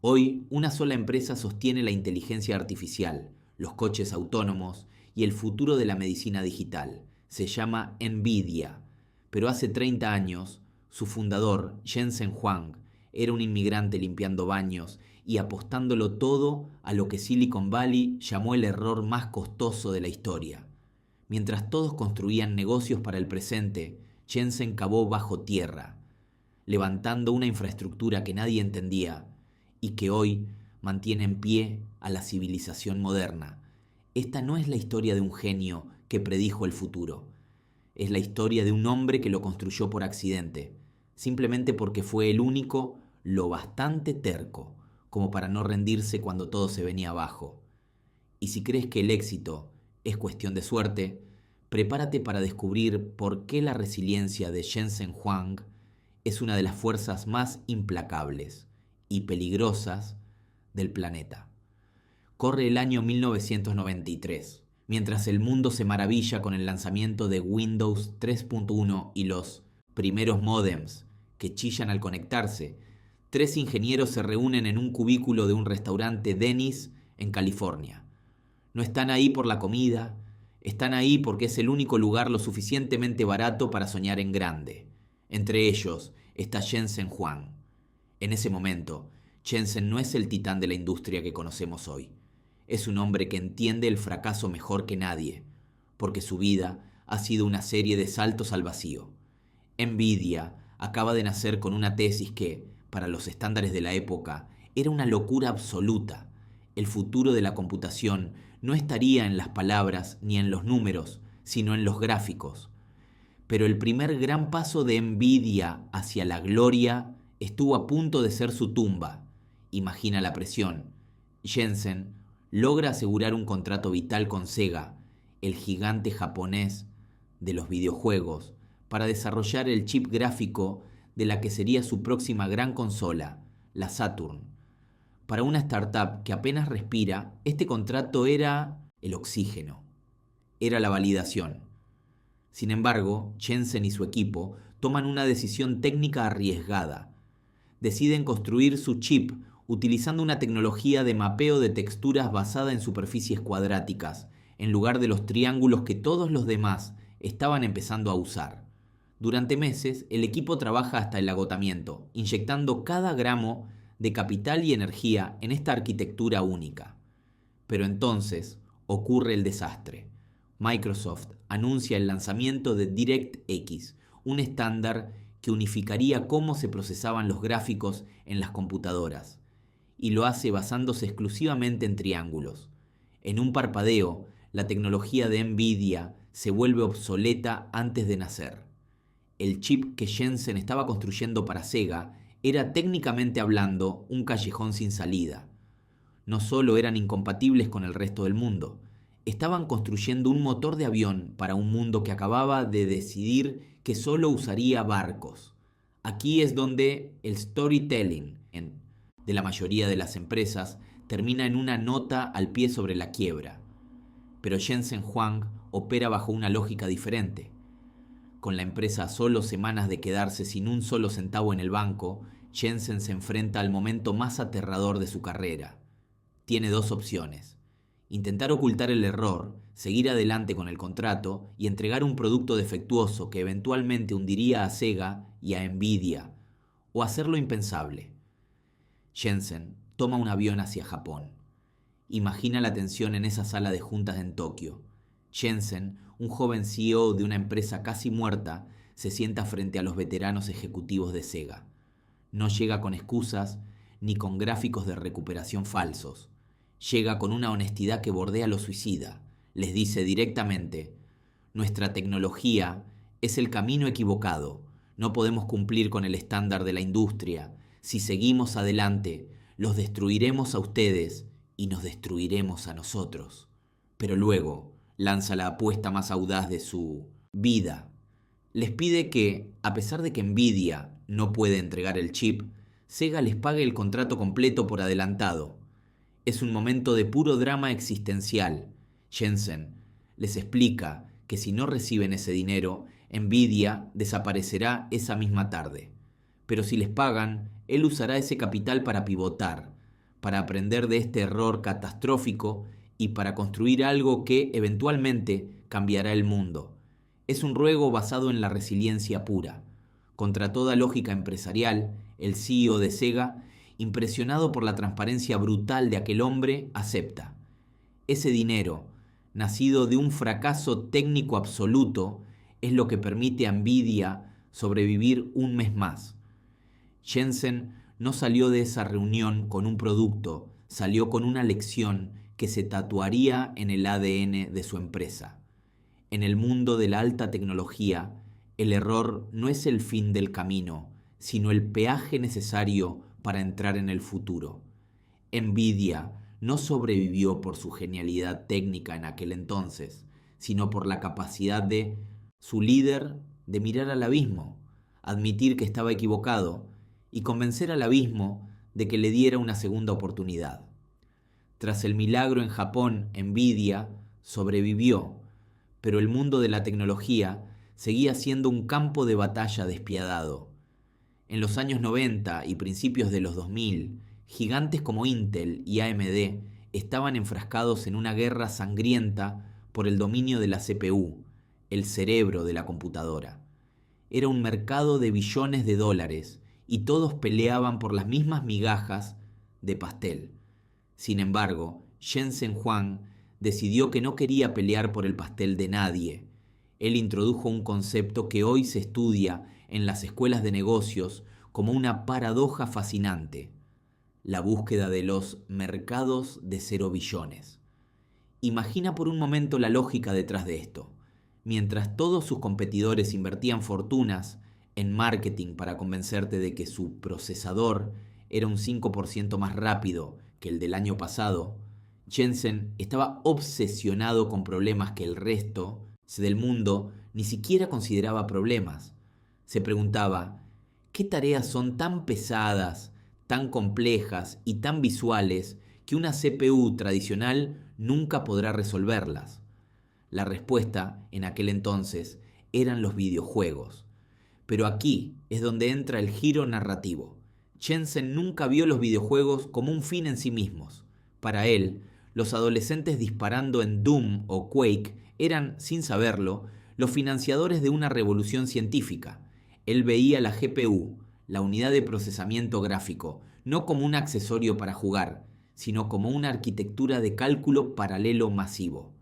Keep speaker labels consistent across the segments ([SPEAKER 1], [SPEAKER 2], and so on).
[SPEAKER 1] Hoy, una sola empresa sostiene la inteligencia artificial, los coches autónomos y el futuro de la medicina digital. Se llama Nvidia. Pero hace 30 años, su fundador, Jensen Huang, era un inmigrante limpiando baños y apostándolo todo a lo que Silicon Valley llamó el error más costoso de la historia. Mientras todos construían negocios para el presente, Jensen cavó bajo tierra, levantando una infraestructura que nadie entendía y que hoy mantiene en pie a la civilización moderna. Esta no es la historia de un genio que predijo el futuro. Es la historia de un hombre que lo construyó por accidente, simplemente porque fue el único lo bastante terco como para no rendirse cuando todo se venía abajo. Y si crees que el éxito es cuestión de suerte, prepárate para descubrir por qué la resiliencia de Jensen Huang es una de las fuerzas más implacables y peligrosas del planeta. Corre el año 1993, mientras el mundo se maravilla con el lanzamiento de Windows 3.1 y los primeros módems que chillan al conectarse. 3 ingenieros se reúnen en un cubículo de un restaurante Denny's en California. No están ahí por la comida, están ahí porque es el único lugar lo suficientemente barato para soñar en grande. Entre ellos está Jensen Huang. En ese momento, Jensen no es el titán de la industria que conocemos hoy. Es un hombre que entiende el fracaso mejor que nadie, porque su vida ha sido una serie de saltos al vacío. Nvidia acaba de nacer con una tesis que, para los estándares de la época, era una locura absoluta. El futuro de la computación no estaría en las palabras ni en los números, sino en los gráficos. Pero el primer gran paso de Nvidia hacia la gloria estuvo a punto de ser su tumba. Imagina la presión. Jensen logra asegurar un contrato vital con Sega, el gigante japonés de los videojuegos, para desarrollar el chip gráfico de la que sería su próxima gran consola, la Saturn. Para una startup que apenas respira, este contrato era el oxígeno, era la validación. Sin embargo, Jensen y su equipo toman una decisión técnica arriesgada. Deciden construir su chip utilizando una tecnología de mapeo de texturas basada en superficies cuadráticas, en lugar de los triángulos que todos los demás estaban empezando a usar. Durante meses, el equipo trabaja hasta el agotamiento, inyectando cada gramo de capital y energía en esta arquitectura única. Pero entonces ocurre el desastre. Microsoft anuncia el lanzamiento de DirectX, un estándar que unificaría cómo se procesaban los gráficos en las computadoras, y lo hace basándose exclusivamente en triángulos. En un parpadeo, la tecnología de Nvidia se vuelve obsoleta antes de nacer. El chip que Jensen estaba construyendo para Sega era técnicamente hablando un callejón sin salida. No solo eran incompatibles con el resto del mundo, estaban construyendo un motor de avión para un mundo que acababa de decidir que solo usaría barcos. Aquí es donde el storytelling de la mayoría de las empresas termina en una nota al pie sobre la quiebra. Pero Jensen Huang opera bajo una lógica diferente. Con la empresa a solo semanas de quedarse sin un solo centavo en el banco, Jensen se enfrenta al momento más aterrador de su carrera. Tiene 2 opciones: intentar ocultar el error, seguir adelante con el contrato y entregar un producto defectuoso que eventualmente hundiría a Sega y a Nvidia, o hacer lo impensable. Jensen toma un avión hacia Japón. Imagina la tensión en esa sala de juntas en Tokio. Jensen, un joven CEO de una empresa casi muerta, se sienta frente a los veteranos ejecutivos de Sega. No llega con excusas ni con gráficos de recuperación falsos. Llega con una honestidad que bordea lo suicida. Les dice directamente: nuestra tecnología es el camino equivocado. No podemos cumplir con el estándar de la industria. Si seguimos adelante, los destruiremos a ustedes y nos destruiremos a nosotros. Pero luego lanza la apuesta más audaz de su vida. Les pide que, a pesar de que Nvidia no puede entregar el chip, Sega les pague el contrato completo por adelantado. Es un momento de puro drama existencial. Jensen les explica que si no reciben ese dinero, Nvidia desaparecerá esa misma tarde. Pero si les pagan, él usará ese capital para pivotar, para aprender de este error catastrófico y para construir algo que eventualmente cambiará el mundo. Es un ruego basado en la resiliencia pura. Contra toda lógica empresarial, el CEO de Sega, impresionado por la transparencia brutal de aquel hombre, acepta. Ese dinero, nacido de un fracaso técnico absoluto, es lo que permite a Nvidia sobrevivir un mes más. Jensen no salió de esa reunión con un producto, salió con una lección que se tatuaría en el ADN de su empresa. En el mundo de la alta tecnología, el error no es el fin del camino, sino el peaje necesario para entrar en el futuro. Nvidia no sobrevivió por su genialidad técnica en aquel entonces, sino por la capacidad de su líder de mirar al abismo, admitir que estaba equivocado y convencer al abismo de que le diera una segunda oportunidad. Tras el milagro en Japón, Nvidia sobrevivió, pero el mundo de la tecnología seguía siendo un campo de batalla despiadado. En los años 90 y principios de los 2000, gigantes como Intel y AMD estaban enfrascados en una guerra sangrienta por el dominio de la CPU, el cerebro de la computadora. Era un mercado de billones de dólares y todos peleaban por las mismas migajas de pastel. Sin embargo, Jensen Huang decidió que no quería pelear por el pastel de nadie. Él introdujo un concepto que hoy se estudia en las escuelas de negocios como una paradoja fascinante: la búsqueda de los mercados de 0 billones. Imagina por un momento la lógica detrás de esto. Mientras todos sus competidores invertían fortunas en marketing para convencerte de que su procesador era un 5% más rápido que el del año pasado, Jensen estaba obsesionado con problemas que el resto del mundo ni siquiera consideraba problemas. Se preguntaba, ¿qué tareas son tan pesadas, tan complejas y tan visuales que una CPU tradicional nunca podrá resolverlas? La respuesta, en aquel entonces, eran los videojuegos. Pero aquí es donde entra el giro narrativo. Jensen nunca vio los videojuegos como un fin en sí mismos. Para él, los adolescentes disparando en Doom o Quake eran, sin saberlo, los financiadores de una revolución científica. Él veía la GPU, la unidad de procesamiento gráfico, no como un accesorio para jugar, sino como una arquitectura de cálculo paralelo masivo.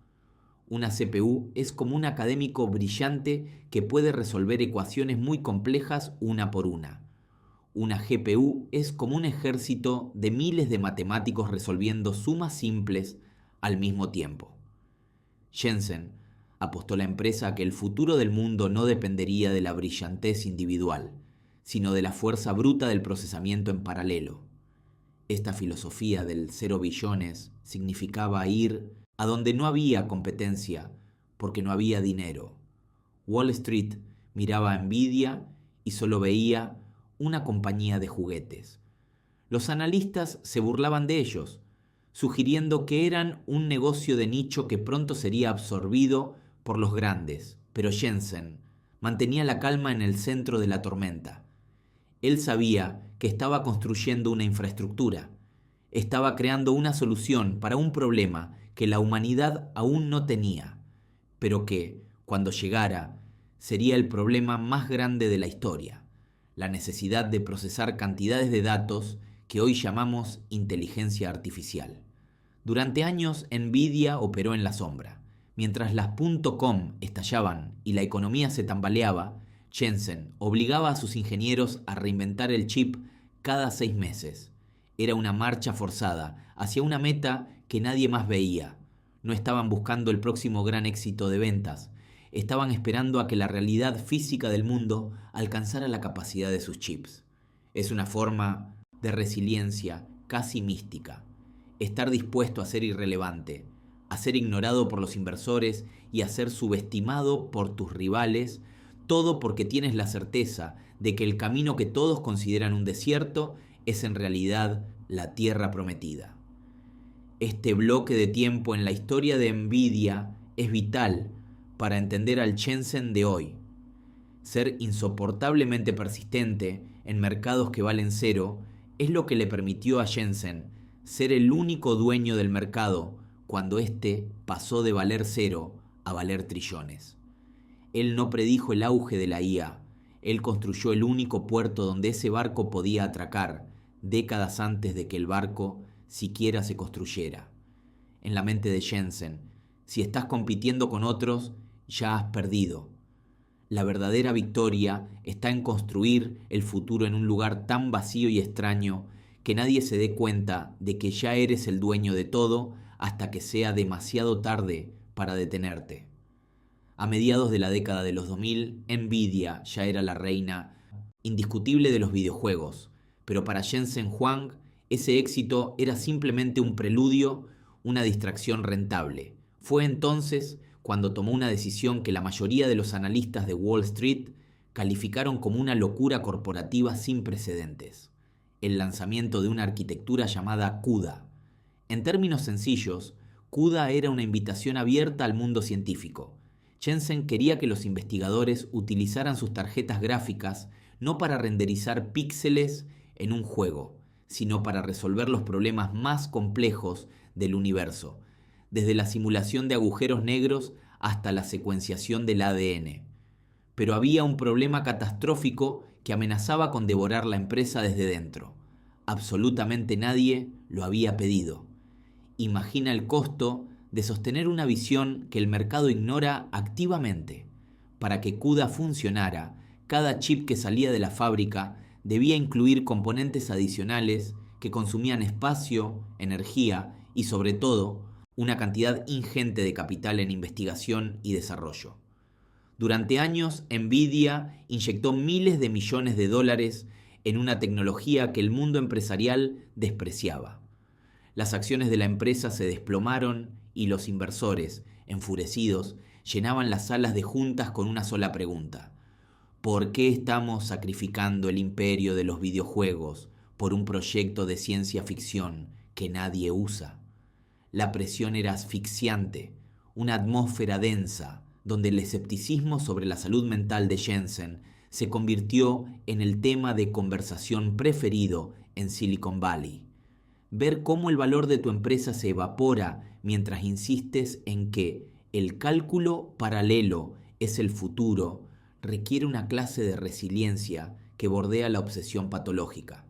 [SPEAKER 1] Una CPU es como un académico brillante que puede resolver ecuaciones muy complejas una por una. Una GPU es como un ejército de miles de matemáticos resolviendo sumas simples al mismo tiempo. Jensen apostó a la empresa a que el futuro del mundo no dependería de la brillantez individual, sino de la fuerza bruta del procesamiento en paralelo. Esta filosofía del 0 billones significaba ir a donde no había competencia porque no había dinero. Wall Street miraba a Nvidia y solo veía una compañía de juguetes. Los analistas se burlaban de ellos, sugiriendo que eran un negocio de nicho que pronto sería absorbido por los grandes. Pero Jensen mantenía la calma en el centro de la tormenta. Él sabía que estaba construyendo una infraestructura. Estaba creando una solución para un problema que la humanidad aún no tenía, pero que, cuando llegara, sería el problema más grande de la historia: la necesidad de procesar cantidades de datos que hoy llamamos inteligencia artificial. Durante años, Nvidia operó en la sombra. Mientras las .com estallaban y la economía se tambaleaba, Jensen obligaba a sus ingenieros a reinventar el chip cada 6 meses. Era una marcha forzada hacia una meta que nadie más veía. No estaban buscando el próximo gran éxito de ventas. Estaban esperando a que la realidad física del mundo alcanzara la capacidad de sus chips. Es una forma de resiliencia casi mística. Estar dispuesto a ser irrelevante, a ser ignorado por los inversores y a ser subestimado por tus rivales, todo porque tienes la certeza de que el camino que todos consideran un desierto es en realidad la tierra prometida. Este bloque de tiempo en la historia de Nvidia es vital para entender al Jensen de hoy. Ser insoportablemente persistente en mercados que valen cero es lo que le permitió a Jensen ser el único dueño del mercado cuando éste pasó de valer 0 a valer trillones. Él no predijo el auge de la IA, él construyó el único puerto donde ese barco podía atracar décadas antes de que el barco siquiera se construyera. En la mente de Jensen, si estás compitiendo con otros, ya has perdido. La verdadera victoria está en construir el futuro en un lugar tan vacío y extraño que nadie se dé cuenta de que ya eres el dueño de todo hasta que sea demasiado tarde para detenerte. A mediados de la década de los 2000, Nvidia ya era la reina indiscutible de los videojuegos, pero para Jensen Huang ese éxito era simplemente un preludio, una distracción rentable. Fue entonces cuando tomó una decisión que la mayoría de los analistas de Wall Street calificaron como una locura corporativa sin precedentes: el lanzamiento de una arquitectura llamada CUDA. En términos sencillos, CUDA era una invitación abierta al mundo científico. Jensen quería que los investigadores utilizaran sus tarjetas gráficas no para renderizar píxeles en un juego, sino para resolver los problemas más complejos del universo, desde la simulación de agujeros negros hasta la secuenciación del ADN. Pero había un problema catastrófico que amenazaba con devorar la empresa desde dentro. Absolutamente nadie lo había pedido. Imagina el costo de sostener una visión que el mercado ignora activamente. Para que CUDA funcionara, cada chip que salía de la fábrica debía incluir componentes adicionales que consumían espacio, energía y, sobre todo, una cantidad ingente de capital en investigación y desarrollo. Durante años, Nvidia inyectó miles de millones de dólares en una tecnología que el mundo empresarial despreciaba. Las acciones de la empresa se desplomaron y los inversores, enfurecidos, llenaban las salas de juntas con una sola pregunta: ¿por qué estamos sacrificando el imperio de los videojuegos por un proyecto de ciencia ficción que nadie usa? La presión era asfixiante, una atmósfera densa, donde el escepticismo sobre la salud mental de Jensen se convirtió en el tema de conversación preferido en Silicon Valley. Ver cómo el valor de tu empresa se evapora mientras insistes en que el cálculo paralelo es el futuro requiere una clase de resiliencia que bordea la obsesión patológica.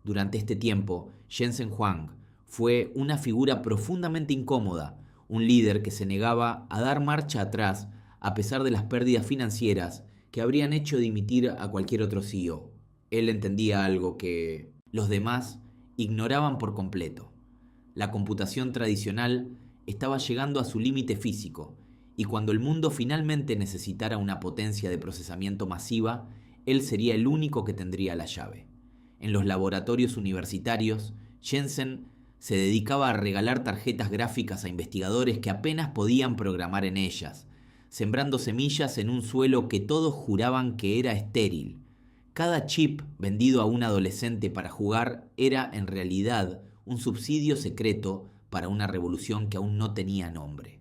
[SPEAKER 1] Durante este tiempo, Jensen Huang fue una figura profundamente incómoda, un líder que se negaba a dar marcha atrás a pesar de las pérdidas financieras que habrían hecho dimitir a cualquier otro CEO. Él entendía algo que los demás ignoraban por completo. La computación tradicional estaba llegando a su límite físico, y cuando el mundo finalmente necesitara una potencia de procesamiento masiva, él sería el único que tendría la llave. En los laboratorios universitarios, Jensen se dedicaba a regalar tarjetas gráficas a investigadores que apenas podían programar en ellas, sembrando semillas en un suelo que todos juraban que era estéril. Cada chip vendido a un adolescente para jugar era, en realidad, un subsidio secreto para una revolución que aún no tenía nombre.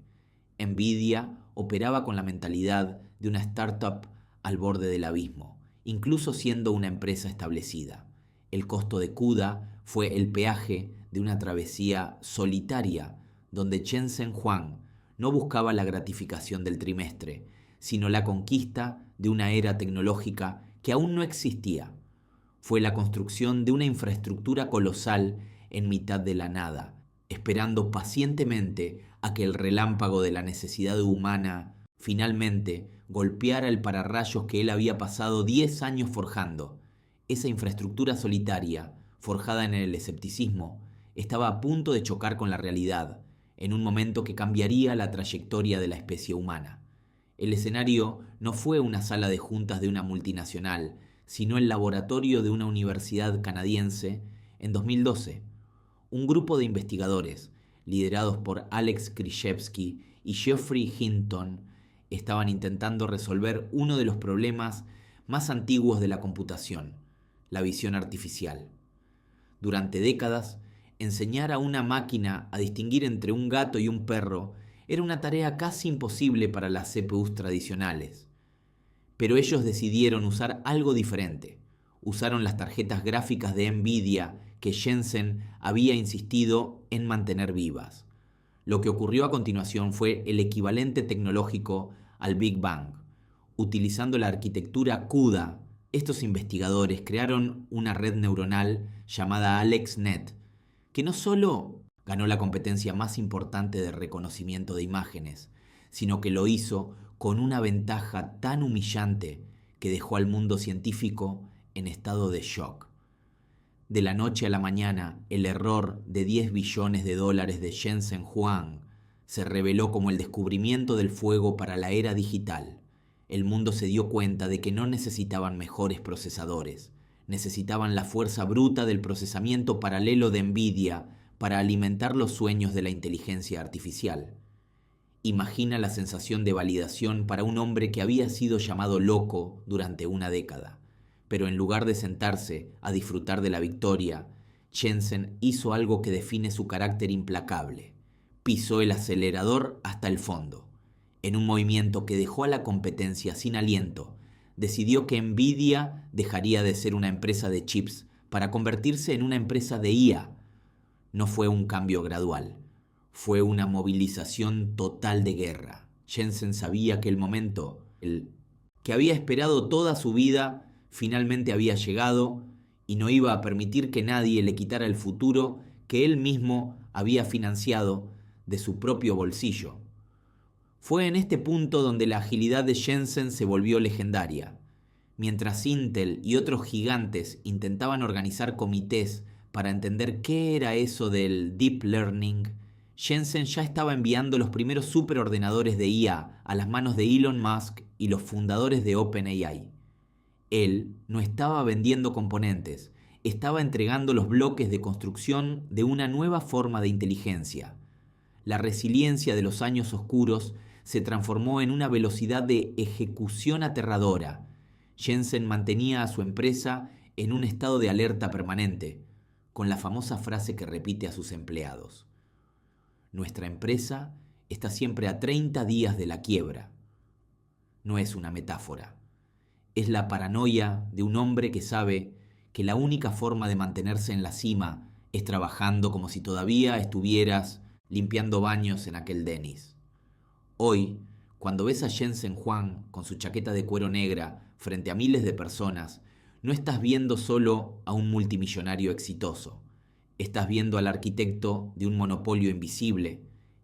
[SPEAKER 1] Nvidia operaba con la mentalidad de una startup al borde del abismo, incluso siendo una empresa establecida. El costo de CUDA fue el peaje de una travesía solitaria donde Jensen Huang no buscaba la gratificación del trimestre, sino la conquista de una era tecnológica que aún no existía. Fue la construcción de una infraestructura colosal en mitad de la nada, esperando pacientemente a que el relámpago de la necesidad humana finalmente golpeara el pararrayos que él había pasado 10 años forjando. Esa infraestructura solitaria, forjada en el escepticismo, estaba a punto de chocar con la realidad, en un momento que cambiaría la trayectoria de la especie humana. El escenario no fue una sala de juntas de una multinacional, sino el laboratorio de una universidad canadiense en 2012. Un grupo de investigadores, liderados por Alex Krizhevsky y Geoffrey Hinton, estaban intentando resolver uno de los problemas más antiguos de la computación: la visión artificial. Durante décadas, enseñar a una máquina a distinguir entre un gato y un perro era una tarea casi imposible para las CPUs tradicionales. Pero ellos decidieron usar algo diferente. Usaron las tarjetas gráficas de Nvidia que Jensen había insistido en mantener vivas. Lo que ocurrió a continuación fue el equivalente tecnológico al Big Bang. Utilizando la arquitectura CUDA, estos investigadores crearon una red neuronal llamada AlexNet, que no solo ganó la competencia más importante de reconocimiento de imágenes, sino que lo hizo con una ventaja tan humillante que dejó al mundo científico en estado de shock. De la noche a la mañana, el error de $10 billones de Jensen Huang se reveló como el descubrimiento del fuego para la era digital. El mundo se dio cuenta de que no necesitaban mejores procesadores, necesitaban la fuerza bruta del procesamiento paralelo de NVIDIA para alimentar los sueños de la inteligencia artificial. Imagina la sensación de validación para un hombre que había sido llamado loco durante una década. Pero en lugar de sentarse a disfrutar de la victoria, Jensen hizo algo que define su carácter implacable. Pisó el acelerador hasta el fondo. En un movimiento que dejó a la competencia sin aliento, decidió que NVIDIA dejaría de ser una empresa de chips para convertirse en una empresa de IA. No fue un cambio gradual, fue una movilización total de guerra. Jensen sabía que el momento, el que había esperado toda su vida, finalmente había llegado y no iba a permitir que nadie le quitara el futuro que él mismo había financiado de su propio bolsillo. Fue en este punto donde la agilidad de Jensen se volvió legendaria. Mientras Intel y otros gigantes intentaban organizar comités para entender qué era eso del Deep Learning, Jensen ya estaba enviando los primeros superordenadores de IA a las manos de Elon Musk y los fundadores de OpenAI. Él no estaba vendiendo componentes, estaba entregando los bloques de construcción de una nueva forma de inteligencia. La resiliencia de los años oscuros se transformó en una velocidad de ejecución aterradora. Jensen mantenía a su empresa en un estado de alerta permanente, con la famosa frase que repite a sus empleados: nuestra empresa está siempre a 30 días de la quiebra. No es una metáfora. Es la paranoia de un hombre que sabe que la única forma de mantenerse en la cima es trabajando como si todavía estuvieras limpiando baños en aquel Denny's. Hoy, cuando ves a Jensen Huang con su chaqueta de cuero negra frente a miles de personas, no estás viendo solo a un multimillonario exitoso. Estás viendo al arquitecto de un monopolio invisible.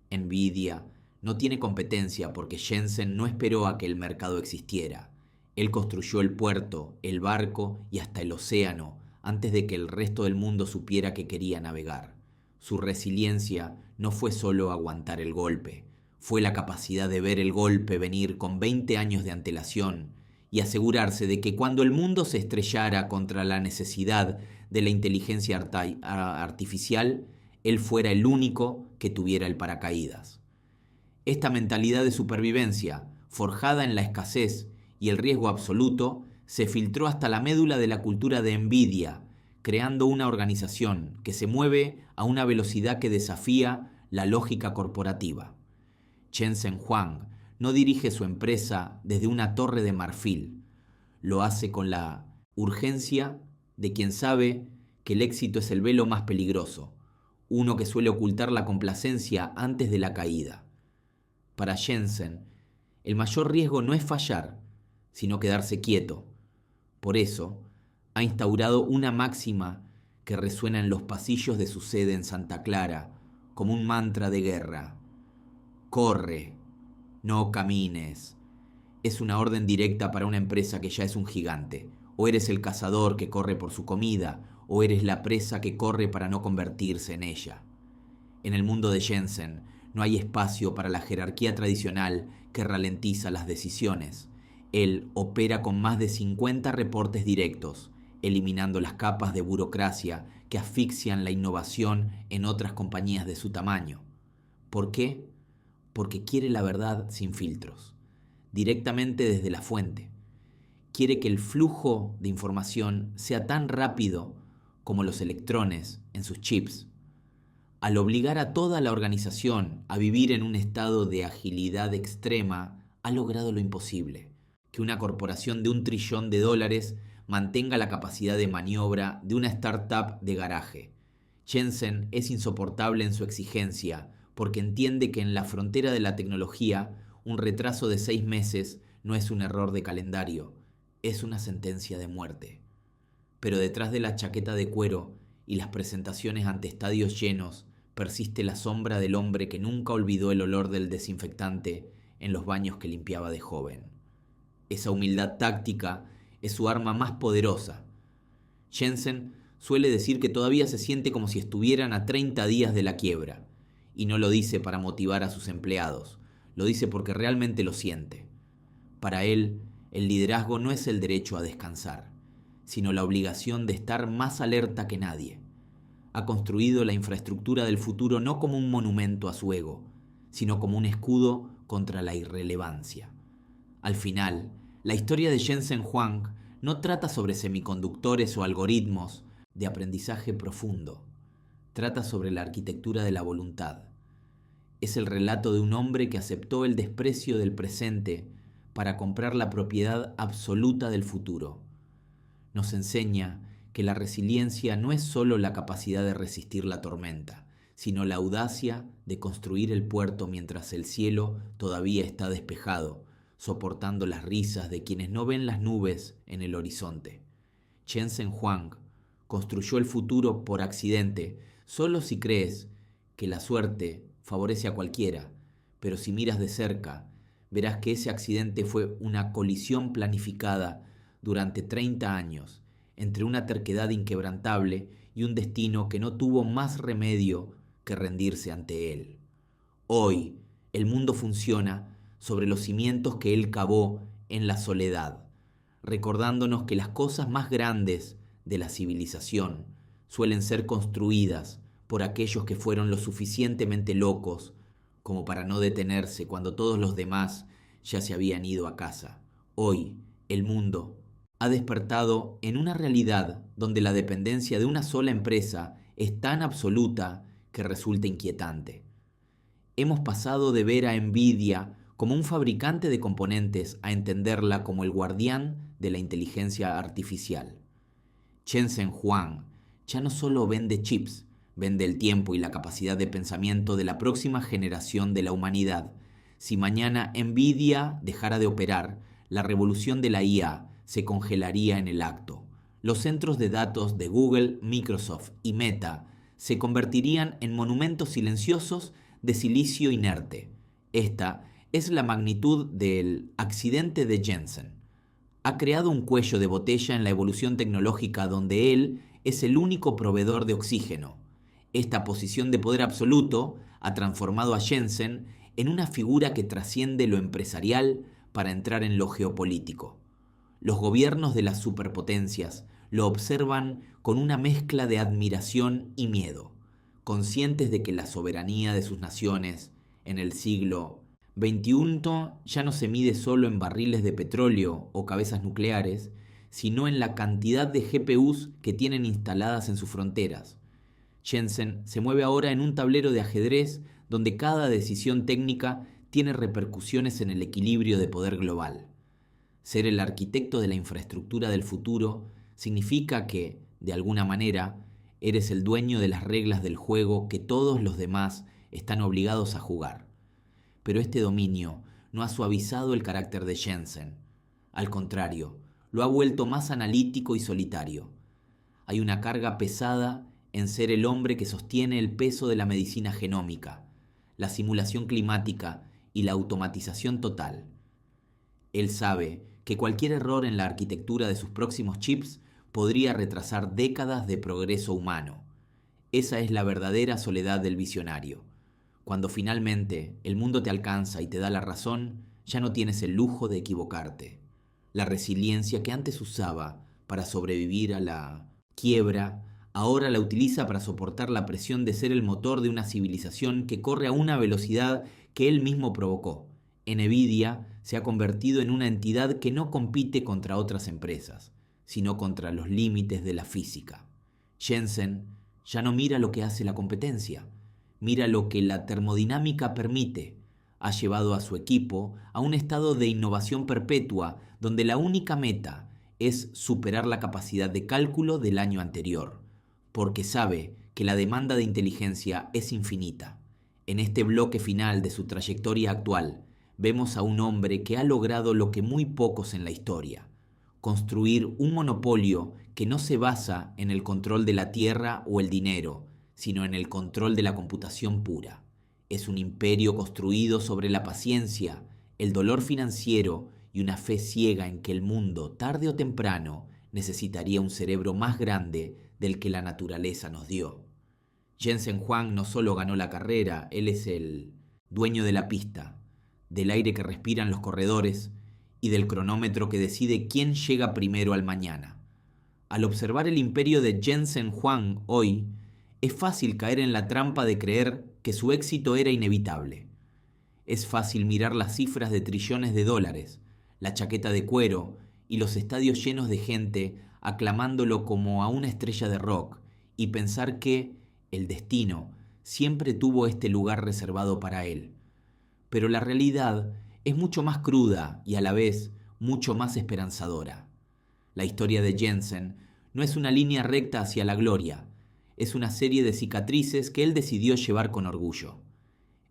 [SPEAKER 1] NVIDIA no tiene competencia porque Jensen no esperó a que el mercado existiera. Él construyó el puerto, el barco y hasta el océano antes de que el resto del mundo supiera que quería navegar. Su resiliencia no fue solo aguantar el golpe, fue la capacidad de ver el golpe venir con 20 años de antelación y asegurarse de que cuando el mundo se estrellara contra la necesidad de la inteligencia artificial, él fuera el único que tuviera el paracaídas. Esta mentalidad de supervivencia, forjada en la escasez y el riesgo absoluto, se filtró hasta la médula de la cultura de NVIDIA, creando una organización que se mueve a una velocidad que desafía la lógica corporativa. Jensen Huang no dirige su empresa desde una torre de marfil. Lo hace con la urgencia de quien sabe que el éxito es el velo más peligroso, uno que suele ocultar la complacencia antes de la caída. Para Jensen, el mayor riesgo no es fallar, sino quedarse quieto. Por eso, ha instaurado una máxima que resuena en los pasillos de su sede en Santa Clara como un mantra de guerra. Corre, no camines. Es una orden directa para una empresa que ya es un gigante. O eres el cazador que corre por su comida, o eres la presa que corre para no convertirse en ella. En el mundo de Jensen no hay espacio para la jerarquía tradicional que ralentiza las decisiones. Él opera con más de 50 reportes directos, eliminando las capas de burocracia que asfixian la innovación en otras compañías de su tamaño. ¿Por qué? Porque quiere la verdad sin filtros, directamente desde la fuente. Quiere que el flujo de información sea tan rápido como los electrones en sus chips. Al obligar a toda la organización a vivir en un estado de agilidad extrema, ha logrado lo imposible: que una corporación de $1 trillón mantenga la capacidad de maniobra de una startup de garaje. Jensen es insoportable en su exigencia porque entiende que en la frontera de la tecnología un retraso de 6 meses no es un error de calendario, es una sentencia de muerte. Pero detrás de la chaqueta de cuero y las presentaciones ante estadios llenos persiste la sombra del hombre que nunca olvidó el olor del desinfectante en los baños que limpiaba de joven. Esa humildad táctica es su arma más poderosa. Jensen suele decir que todavía se siente como si estuvieran a 30 días de la quiebra, y no lo dice para motivar a sus empleados, lo dice porque realmente lo siente. Para él, el liderazgo no es el derecho a descansar, sino la obligación de estar más alerta que nadie. Ha construido la infraestructura del futuro no como un monumento a su ego, sino como un escudo contra la irrelevancia. Al final, la historia de Jensen Huang no trata sobre semiconductores o algoritmos de aprendizaje profundo. Trata sobre la arquitectura de la voluntad. Es el relato de un hombre que aceptó el desprecio del presente para comprar la propiedad absoluta del futuro. Nos enseña que la resiliencia no es solo la capacidad de resistir la tormenta, sino la audacia de construir el puerto mientras el cielo todavía está despejado, soportando las risas de quienes no ven las nubes en el horizonte. Jensen Huang construyó el futuro por accidente, solo si crees que la suerte favorece a cualquiera, pero si miras de cerca, verás que ese accidente fue una colisión planificada durante 30 años entre una terquedad inquebrantable y un destino que no tuvo más remedio que rendirse ante él. Hoy, el mundo funciona sobre los cimientos que él cavó en la soledad, recordándonos que las cosas más grandes de la civilización suelen ser construidas por aquellos que fueron lo suficientemente locos como para no detenerse cuando todos los demás ya se habían ido a casa. Hoy, el mundo ha despertado en una realidad donde la dependencia de una sola empresa es tan absoluta que resulta inquietante. Hemos pasado de ver a Nvidia como un fabricante de componentes a entenderla como el guardián de la inteligencia artificial. Jensen Huang ya no solo vende chips, vende el tiempo y la capacidad de pensamiento de la próxima generación de la humanidad. Si mañana Nvidia dejara de operar, la revolución de la IA se congelaría en el acto. Los centros de datos de Google, Microsoft y Meta se convertirían en monumentos silenciosos de silicio inerte. Esta es la magnitud del accidente de Jensen. Ha creado un cuello de botella en la evolución tecnológica donde él es el único proveedor de oxígeno. Esta posición de poder absoluto ha transformado a Jensen en una figura que trasciende lo empresarial para entrar en lo geopolítico. Los gobiernos de las superpotencias lo observan con una mezcla de admiración y miedo, conscientes de que la soberanía de sus naciones en el siglo XXI ya no se mide solo en barriles de petróleo o cabezas nucleares, sino en la cantidad de GPUs que tienen instaladas en sus fronteras. Jensen se mueve ahora en un tablero de ajedrez donde cada decisión técnica tiene repercusiones en el equilibrio de poder global. Ser el arquitecto de la infraestructura del futuro significa que, de alguna manera, eres el dueño de las reglas del juego que todos los demás están obligados a jugar. Pero este dominio no ha suavizado el carácter de Jensen. Al contrario, lo ha vuelto más analítico y solitario. Hay una carga pesada en ser el hombre que sostiene el peso de la medicina genómica, la simulación climática y la automatización total. Él sabe que cualquier error en la arquitectura de sus próximos chips podría retrasar décadas de progreso humano. Esa es la verdadera soledad del visionario. Cuando finalmente el mundo te alcanza y te da la razón, ya no tienes el lujo de equivocarte. La resiliencia que antes usaba para sobrevivir a la quiebra, ahora la utiliza para soportar la presión de ser el motor de una civilización que corre a una velocidad que él mismo provocó. Nvidia se ha convertido en una entidad que no compite contra otras empresas, sino contra los límites de la física. Jensen ya no mira lo que hace la competencia, mira lo que la termodinámica permite. Ha llevado a su equipo a un estado de innovación perpetua donde la única meta es superar la capacidad de cálculo del año anterior, porque sabe que la demanda de inteligencia es infinita. En este bloque final de su trayectoria actual, vemos a un hombre que ha logrado lo que muy pocos en la historia: construir un monopolio que no se basa en el control de la tierra o el dinero, sino en el control de la computación pura. Es un imperio construido sobre la paciencia, el dolor financiero y una fe ciega en que el mundo, tarde o temprano, necesitaría un cerebro más grande del que la naturaleza nos dio. Jensen Huang no solo ganó la carrera, él es el dueño de la pista, del aire que respiran los corredores y del cronómetro que decide quién llega primero al mañana. Al observar el imperio de Jensen Huang hoy, es fácil caer en la trampa de creer que su éxito era inevitable. Es fácil mirar las cifras de trillones de dólares, la chaqueta de cuero y los estadios llenos de gente aclamándolo como a una estrella de rock y pensar que el destino siempre tuvo este lugar reservado para él. Pero la realidad es mucho más cruda y a la vez mucho más esperanzadora. La historia de Jensen no es una línea recta hacia la gloria, es una serie de cicatrices que él decidió llevar con orgullo.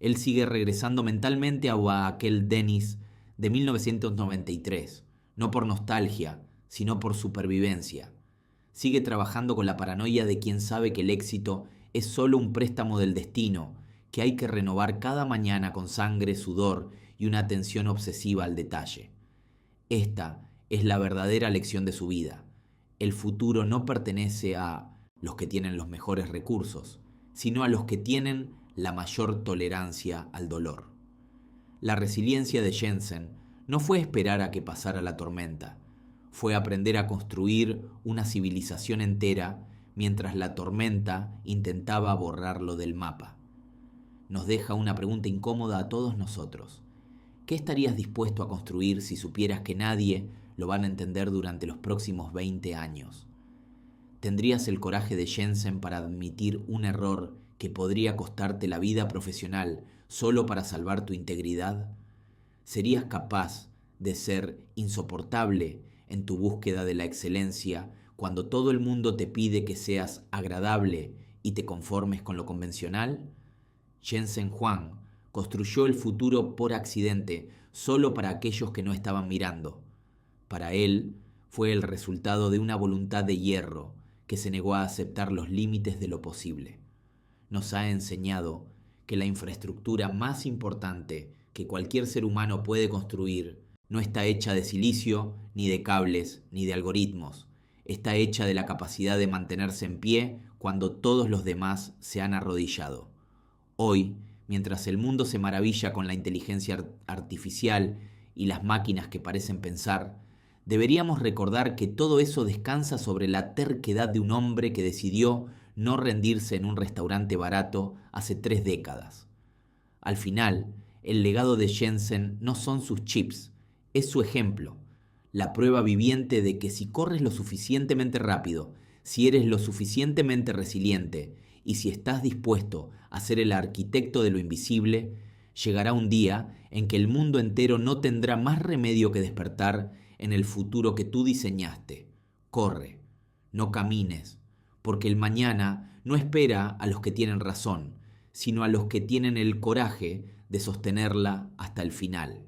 [SPEAKER 1] Él sigue regresando mentalmente a aquel Dennis de 1993, no por nostalgia, sino por supervivencia. Sigue trabajando con la paranoia de quien sabe que el éxito es solo un préstamo del destino, que hay que renovar cada mañana con sangre, sudor y una atención obsesiva al detalle. Esta es la verdadera lección de su vida. El futuro no pertenece a los que tienen los mejores recursos, sino a los que tienen la mayor tolerancia al dolor. La resiliencia de Jensen no fue esperar a que pasara la tormenta, fue aprender a construir una civilización entera mientras la tormenta intentaba borrarlo del mapa. Nos deja una pregunta incómoda a todos nosotros. ¿Qué estarías dispuesto a construir si supieras que nadie lo van a entender durante los próximos 20 años? ¿Tendrías el coraje de Jensen para admitir un error que podría costarte la vida profesional solo para salvar tu integridad? ¿Serías capaz de ser insoportable en tu búsqueda de la excelencia cuando todo el mundo te pide que seas agradable y te conformes con lo convencional? Jensen Huang construyó el futuro por accidente, solo para aquellos que no estaban mirando. Para él, fue el resultado de una voluntad de hierro que se negó a aceptar los límites de lo posible. Nos ha enseñado que la infraestructura más importante que cualquier ser humano puede construir no está hecha de silicio, ni de cables, ni de algoritmos. Está hecha de la capacidad de mantenerse en pie cuando todos los demás se han arrodillado. Hoy, mientras el mundo se maravilla con la inteligencia artificial y las máquinas que parecen pensar, deberíamos recordar que todo eso descansa sobre la terquedad de un hombre que decidió no rendirse en un restaurante barato hace 3 décadas. Al final, el legado de Jensen no son sus chips, es su ejemplo, la prueba viviente de que si corres lo suficientemente rápido, si eres lo suficientemente resiliente y si estás dispuesto a ser el arquitecto de lo invisible, llegará un día en que el mundo entero no tendrá más remedio que despertar en el futuro que tú diseñaste. Corre, no camines, porque el mañana no espera a los que tienen razón, sino a los que tienen el coraje de sostenerla hasta el final.